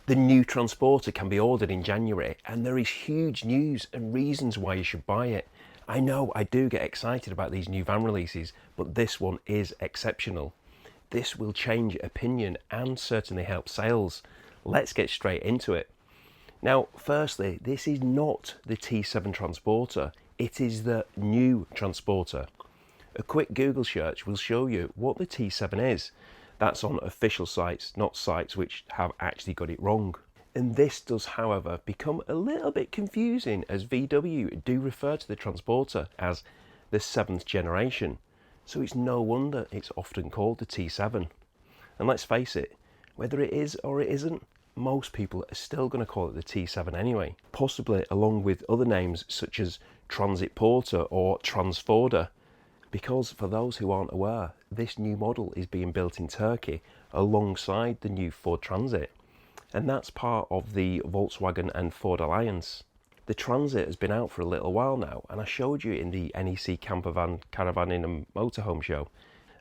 The new Transporter can be ordered in January, and there is huge news and reasons why you should buy it. I know I do get excited about these new van releases, but this one is exceptional. This will change opinion and certainly help sales. Let's get straight into it. Now, firstly, this is not the T7 Transporter, it is the new Transporter. A quick Google search will show you what the T7 is. That's on official sites, not sites which have actually got it wrong. And this does, however, become a little bit confusing as VW do refer to the Transporter as the 7th generation. So it's no wonder it's often called the T7. And let's face it, whether it is or it isn't, most people are still going to call it the T7 anyway, possibly along with other names such as Transit Porter or Transforder. Because for those who aren't aware, this new model is being built in Turkey alongside the new Ford Transit, and that's part of the Volkswagen and Ford alliance. The Transit has been out for a little while now, and I showed you in the NEC Campervan, Caravanning and Motorhome show,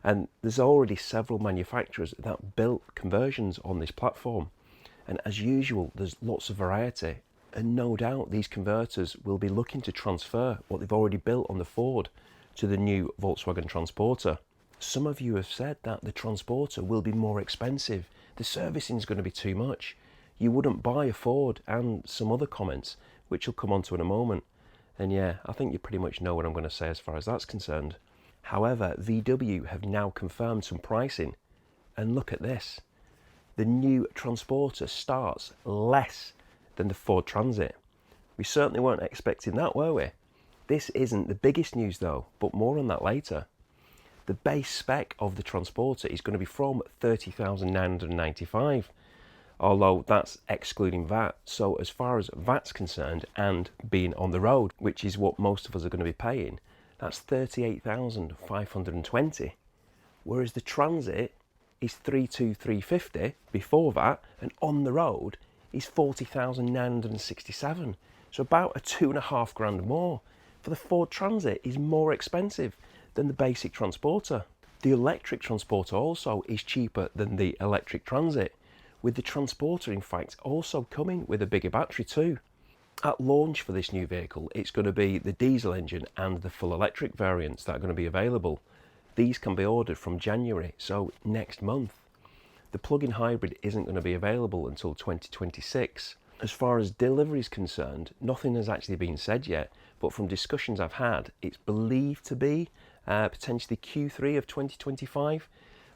and there's already several manufacturers that built conversions on this platform, and as usual there's lots of variety, and no doubt these converters will be looking to transfer what they've already built on the Ford to the new Volkswagen Transporter. Some of you have said that the Transporter will be more expensive, the servicing is going to be too much, you wouldn't buy a Ford, and some other comments which I'll come on to in a moment. And yeah, I think you pretty much know what I'm going to say as far as that's concerned. However, VW have now confirmed some pricing, and look at this. The new Transporter starts less than the Ford Transit. We certainly weren't expecting that, were we? This isn't the biggest news though, but more on that later. The base spec of the Transporter is going to be from $30,995, although that's excluding VAT. So as far as VAT's concerned and being on the road, which is what most of us are going to be paying, that's $38,520. Whereas the Transit is $32,350 before VAT, and on the road is $40,967. So about a $2,500 more. For the Ford Transit is more expensive than the basic Transporter. The electric Transporter also is cheaper than the electric Transit, with the Transporter in fact also coming with a bigger battery too. At launch for this new vehicle, it's going to be the diesel engine and the full electric variants that are going to be available. These can be ordered from January, so next month. The plug-in hybrid isn't going to be available until 2026. As far as delivery is concerned, nothing has actually been said yet, but from discussions I've had, it's believed to be potentially Q3 of 2025.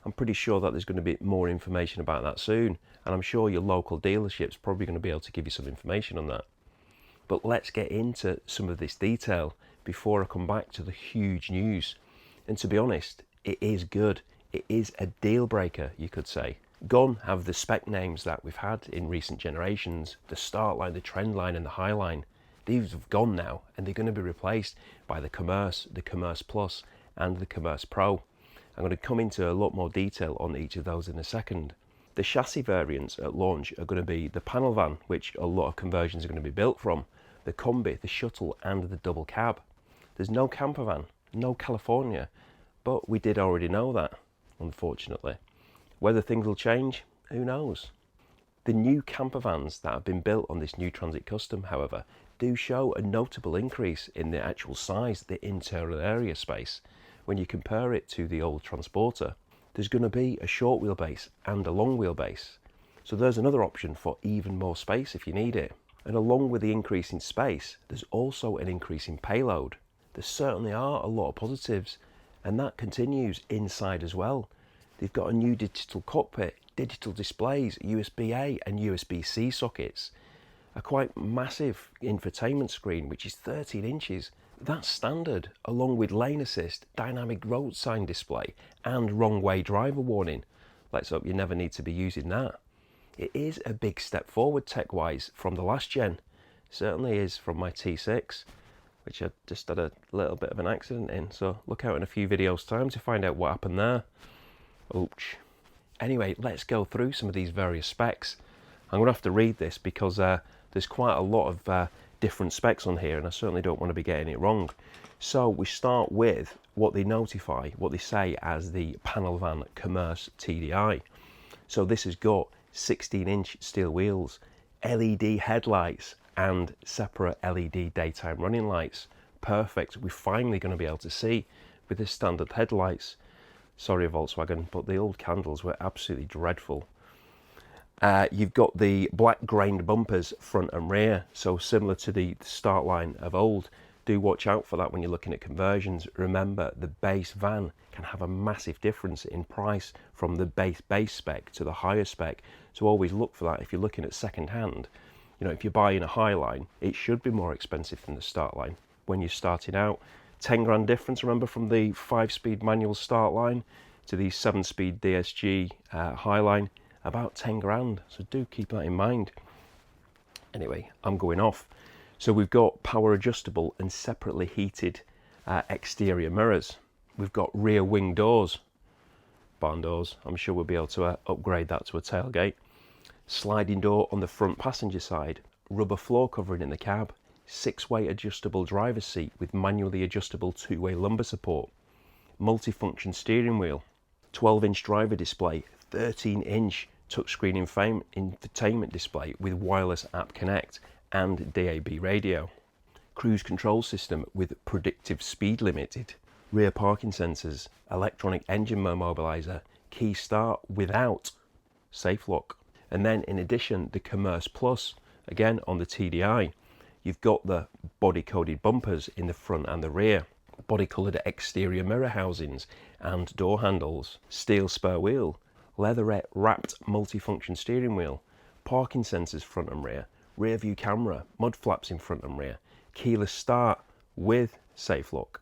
I'm pretty sure that there's going to be more information about that soon, and I'm sure your local dealership's probably going to be able to give you some information on that. But let's get into some of this detail before I come back to the huge news. And to be honest, it is good. It is a deal breaker, you could say. Gone have the spec names that we've had in recent generations, the Start line, the Trend line and the High line. These have gone now, and they're going to be replaced by the Commerce Plus and the Commerce Pro. I'm going to come into a lot more detail on each of those in a second. The chassis variants at launch are going to be the panel van, which a lot of conversions are going to be built from, the Kombi, the Shuttle and the double cab. There's no campervan, no California, but we did already know that, unfortunately. Whether things will change, who knows? The new campervans that have been built on this new Transit Custom, however, do show a notable increase in the actual size, the internal area space, when you compare it to the old Transporter. There's going to be a short wheelbase and a long wheelbase. So there's another option for even more space if you need it. And along with the increase in space, there's also an increase in payload. There certainly are a lot of positives, and that continues inside as well. They've got a new digital cockpit, digital displays, USB-A and USB-C sockets, a quite massive infotainment screen which is 13 inches. That's standard, along with lane assist, dynamic road sign display and wrong way driver warning. Let's hope you never need to be using that. It is a big step forward tech-wise from the last gen. Certainly is from my T6, which I just had a little bit of an accident in, so look out in a few videos time to find out what happened there. Ouch. Anyway, let's go through some of these various specs. I'm going to have to read this because there's quite a lot of different specs on here, and I certainly don't want to be getting it wrong. So we start with what they notify, what they say as the panel van Commerce TDI. So this has got 16-inch steel wheels, LED headlights and separate LED daytime running lights. Perfect. We're finally going to be able to see with the standard headlights. Sorry Volkswagen, but the old candles were absolutely dreadful. You've got the black grained bumpers front and rear, so similar to the start line of old. Do watch out for that when you're looking at conversions. Remember, the base van can have a massive difference in price from the base spec to the higher spec, so always look for that if you're looking at second hand. You know, if you're buying a high line, it should be more expensive than the start line when you're starting out. 10 grand difference, remember, from the 5-speed manual start line to the 7-speed DSG high line, about 10 grand, so do keep that in mind. Anyway, I'm going off. So we've got power adjustable and separately heated exterior mirrors. We've got rear wing doors, barn doors. I'm sure we'll be able to upgrade that to a tailgate. Sliding door on the front passenger side, rubber floor covering in the cab, 6-way adjustable driver's seat with manually adjustable 2-way lumbar support, multifunction steering wheel, 12-inch driver display, 13-inch touchscreen infotainment display with wireless app connect and DAB radio, cruise control system with predictive speed limited, rear parking sensors, electronic engine immobilizer, key start without safe lock. And then in addition, the Commerce Plus, again on the TDI, you've got the body coded bumpers in the front and the rear, body coloured exterior mirror housings and door handles, steel spare wheel, leatherette wrapped multifunction steering wheel, parking sensors front and rear, rear view camera, mud flaps in front and rear, keyless start with safe lock,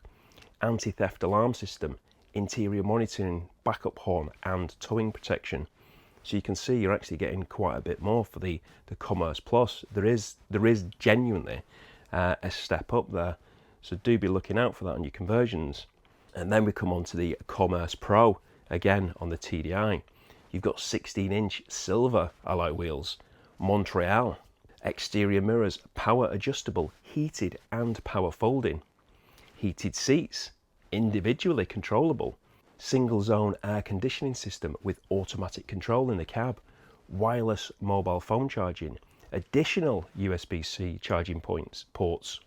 anti-theft alarm system, interior monitoring, backup horn and towing protection. So you can see you're actually getting quite a bit more for the Commerce Plus. There is genuinely a step up there, so do be looking out for that on your conversions. And then we come on to the Commerce Pro, again on the TDI. You've got 16-inch silver alloy wheels, Montreal, exterior mirrors, power adjustable, heated and power folding, heated seats, individually controllable, single zone air conditioning system with automatic control in the cab, wireless mobile phone charging, additional USB-C charging ports,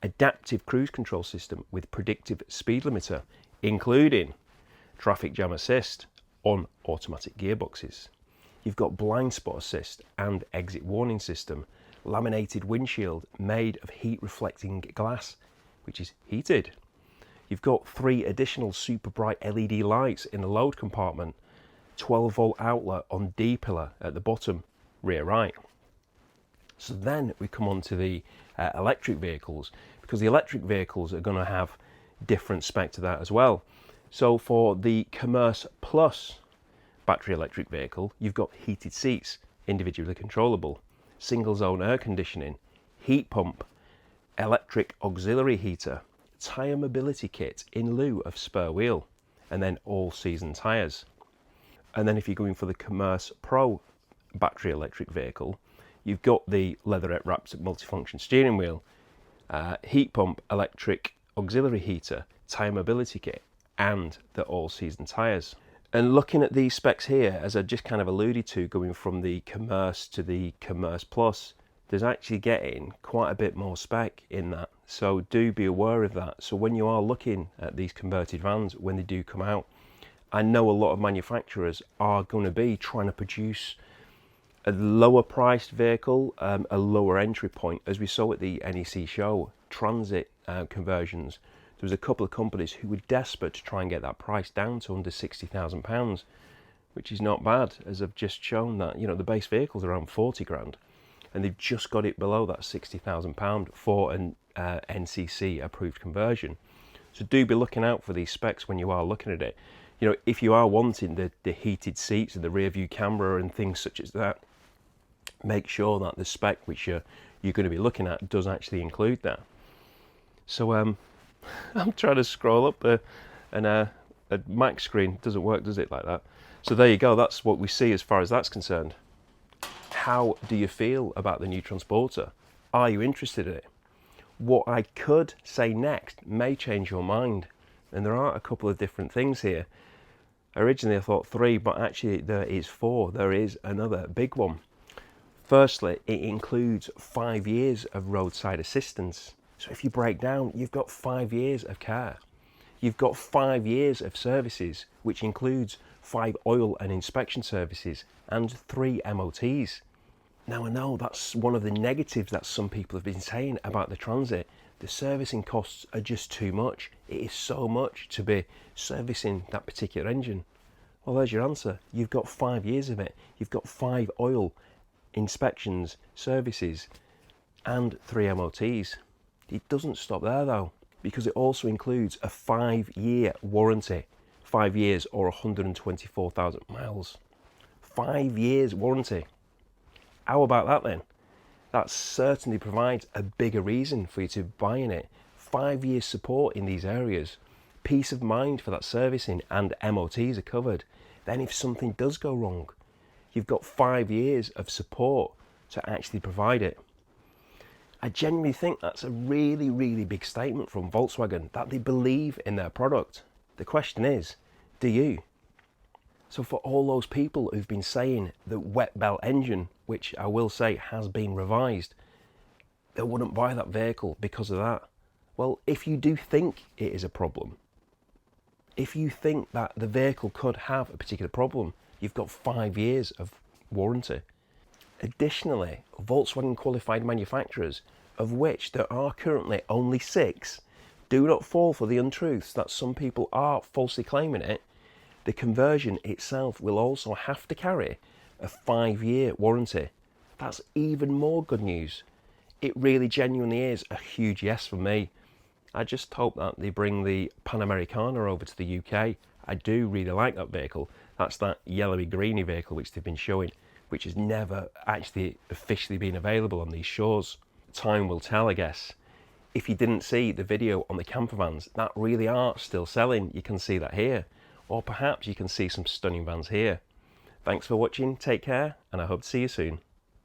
adaptive cruise control system with predictive speed limiter, including traffic jam assist on automatic gearboxes. You've got blind spot assist and exit warning system, laminated windshield made of heat reflecting glass, which is heated. You've got 3 additional super bright LED lights in the load compartment, 12 volt outlet on D pillar at the bottom, rear right. So then we come on to the electric vehicles, because the electric vehicles are going to have different spec to that as well. So for the Commerce Plus battery electric vehicle, you've got heated seats, individually controllable, single zone air conditioning, heat pump, electric auxiliary heater, tyre mobility kit in lieu of spare wheel, and then all season tyres. And then if you're going for the Commerce Pro battery electric vehicle, you've got the leatherette wrapped multifunction steering wheel, heat pump, electric auxiliary heater, tyre mobility kit, and the all season tyres. And looking at these specs here, as I just kind of alluded to, going from the Commerce to the Commerce Plus, there's actually getting quite a bit more spec in that. So do be aware of that. So when you are looking at these converted vans, when they do come out, I know a lot of manufacturers are going to be trying to produce a lower priced vehicle, a lower entry point. As we saw at the NEC show, transit conversions, there was a couple of companies who were desperate to try and get that price down to under £60,000, which is not bad, as I've just shown that, you know, the base vehicle's around 40 grand, and they've just got it below that £60,000 for an NCC approved conversion. So do be looking out for these specs when you are looking at it. You know, if you are wanting the heated seats and the rear view camera and things such as that, make sure that the spec which you're going to be looking at does actually include that. So I'm trying to scroll up a Mac screen. Doesn't work, does it, like that? So there you go. That's what we see as far as that's concerned. How do you feel about the new Transporter? Are you interested in it? What I could say next may change your mind, and there are a couple of different things here. Originally I thought 3, but actually there is 4. There is another big one. Firstly, it includes 5 years of roadside assistance. So if you break down, you've got 5 years of care. You've got 5 years of services, which includes 5 oil and inspection services and 3 MOTs. Now I know that's one of the negatives that some people have been saying about the Transit. The servicing costs are just too much. It is so much to be servicing that particular engine. Well, there's your answer. You've got 5 years of it. You've got 5 oil inspections, services and 3 MOTs. It doesn't stop there though, because it also includes a 5-year warranty. 5 years or 124,000 miles. 5 years warranty. How about that then? That certainly provides a bigger reason for you to buy in it. 5 years support in these areas. Peace of mind for that servicing and MOTs are covered. Then if something does go wrong, you've got 5 years of support to actually provide it. I genuinely think that's a really, really big statement from Volkswagen, that they believe in their product. The question is, do you? So for all those people who've been saying the wet belt engine, which I will say has been revised, they wouldn't buy that vehicle because of that. Well, if you do think it is a problem, if you think that the vehicle could have a particular problem, you've got 5 years of warranty. Additionally, Volkswagen qualified manufacturers, of which there are currently only 6, do not fall for the untruths that some people are falsely claiming it. The conversion itself will also have to carry a 5-year warranty. That's even more good news. It really genuinely is a huge yes from me. I just hope that they bring the Panamericana over to the UK. I do really like that vehicle. That's that yellowy greeny vehicle which they've been showing, which has never actually officially been available on these shores. Time will tell, I guess. If you didn't see the video on the campervans that really are still selling, you can see that here. Or perhaps you can see some stunning vans here. Thanks for watching, take care, and I hope to see you soon.